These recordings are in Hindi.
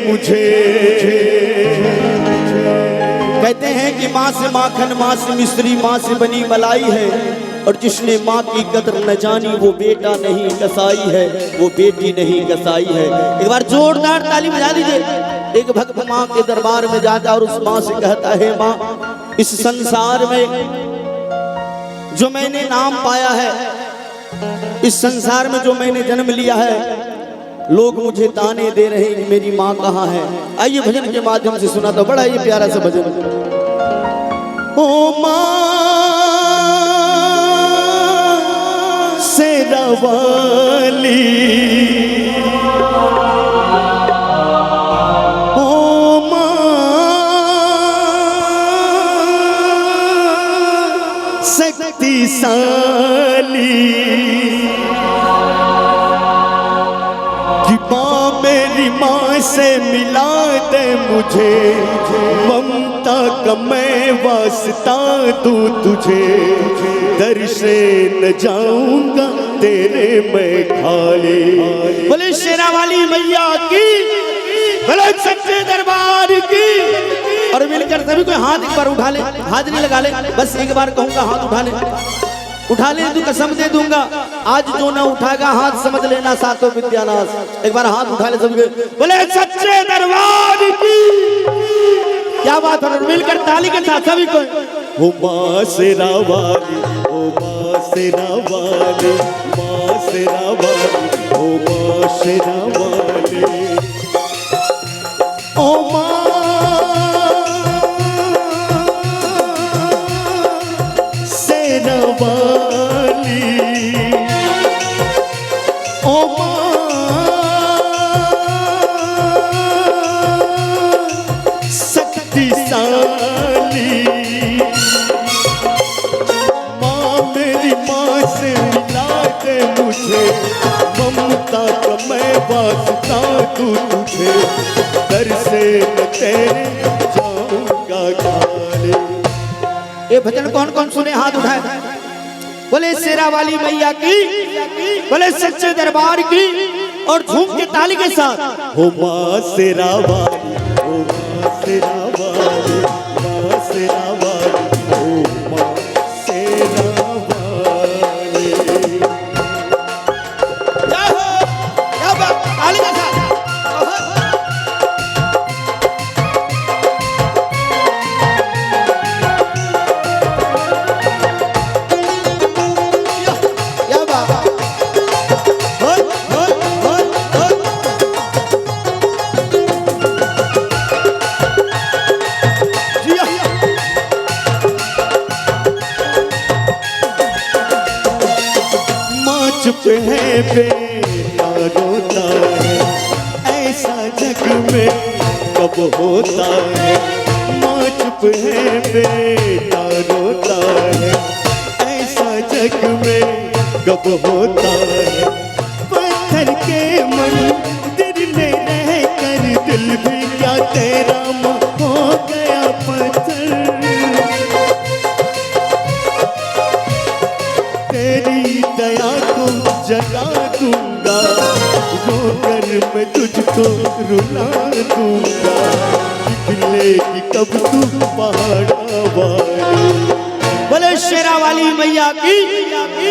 मुझे। कहते हैं कि माँ से माखन, माँ से मिश्री, माँ से बनी मलाई है, और जिसने माँ की कदर न जानी वो बेटा नहीं कसाई है, वो बेटी नहीं कसाई है। एक बार जोरदार ताली बजा दीजिए। एक भक्त माँ के दरबार में जाता और उस माँ से कहता है, माँ इस संसार में जो मैंने नाम पाया है, इस संसार में जो मैंने जन्म लिया है, लोग मुझे ताने दे रहे हैं, मेरी माँ कहाँ है। आइए भजन के माध्यम से सुना तो बड़ा ये प्यारा सा भजन। ओ माँ शेरा वाली, ओ माँ शक्तिशाली, माँ मेरी माँ से मिला दे मुझे, ममता का मैं वास्ता दूं तुझे, दर से न जाऊंगा तेरे मैं खाली। बोले शेरा वाली मैया की, बोले सच्चे दरबार की। और मिलकर सभी को हाथ एक बार उठा ले, हाजिरी लगा ले। बस एक बार कहूंगा हाथ उठा ले, उठा ले तू कसम दे दूंगा। आज जो ना उठाएगा हाथ समझ लेना सातों विद्यानाश। एक बार हाथ उठा ले सबके, बोले सच्चे दरबार की। क्या बात है, मिलकर ताली के साथ सभी को। ओ माँ शेरा वाली, ओ माँ शेरा वाली, माँ शेरा वाली, ओ माँ शेरा वाली, ओ माँ शेरा वाली, ओ माँ शक्तिशाली, माँ मेरी माँ से मिला दे मुझे, ममता का मैं वास्ता दूं तुझे, दर से न तेरे जाऊंगा खाली। ये भजन कौन कौन सुने हाथ उठाए। बोले शेरा वाली मैया की, बोले सच्चे दरबार की, और झूम के ताली के साथ। हो माँ शेरा वाली, हो माँ शेरा वाली, माँ शेरा वाली, हो माँ शेरा वाली। क्या बात, ताली के साथ। चुप है बेटा रोता है, ऐसा जग में कब होता है। माँ चुप है बेटा रोता है, ऐसा जग में कब होता है। पत्थर के मंदिर में रह कर दिल भी क्या तेरा हो गया पत्थर। तेरी दया को जगा दूंगा, रो कर मैं तुझको रुला दूंगा, निकलेगी कब तू पहाड़ा वाली। बोले शेरा वाली मैया की।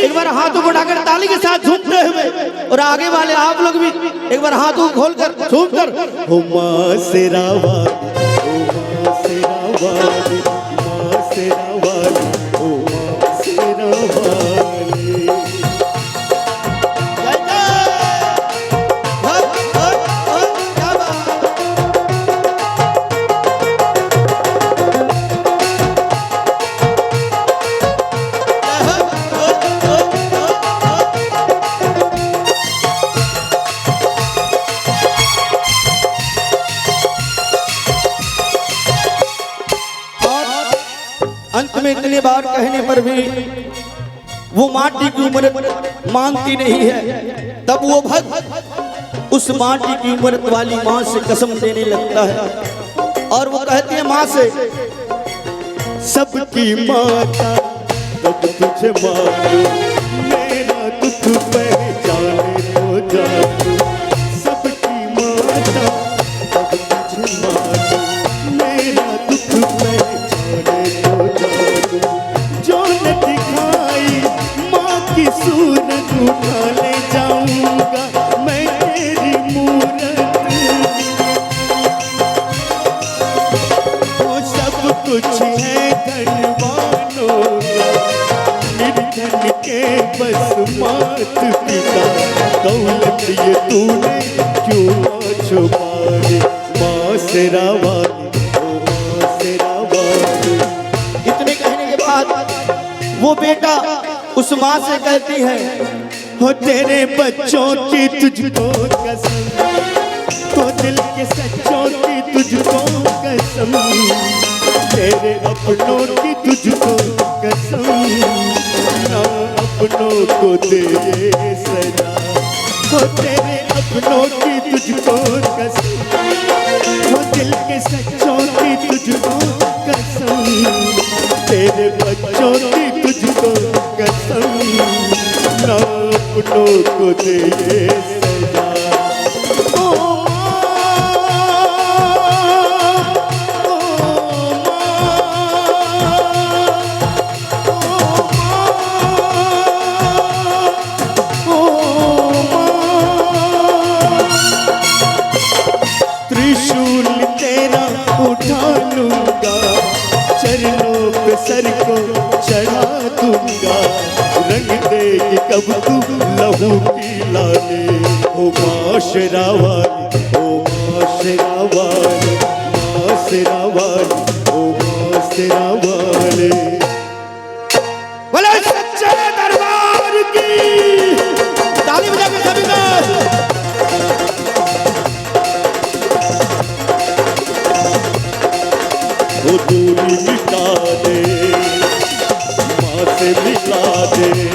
एक बार हाथों को उठाकर ताली के साथ झूमते हुए, और आगे वाले आप लोग भी एक बार हाथों को खोलकर झूमकर। हो माँ शेरा वाली, हो माँ शेरा वाली, माँ शेरा वाली, हो माँ शेरा वाली। अंत में इतने बार कहने पर भी वो माटी की उम्र मानती नहीं है, तब वो भक्त उस माटी की उम्र वाली माँ से कसम देने लगता है, और वो कहती है माँ से, सबकी माता तब तुझे मालूम, मेरा दुख पहचाने तो जानू। सबकी माता तब शुमारी, माँ शेरा वाली, ओ माँ शेरा वाली। इतने कहने के बाद वो बेटा उस माँ से कहती है, हो तेरे बच्चों की तुझको कसम, तो दिल के सच्चों की तुझको कसम, तेरे अपनों की तुझको कसम, ना अपनों को दे सजा। हो तेरे अपनों की तुझको कसम, हो दिल के सच्चों की तुझको कसम, तेरे बच्चों की तुझको कसम, ना अपनों को दे सजा। ओ त्रिशूल तेरा उठा लूंगा, चरणों पे सर को चढ़ा दूंगा, रंग देगी कब तू लहू की लाले। ओ माँ शेरा वाली, ओ माँ शेरा वाली, माँ शेरा वाली, ओ माँ शेरा वाली। बोले सच्चे दरबार की ताली बजा के सभी का। वो दूरी मिटा दे, माँ से मिला दे।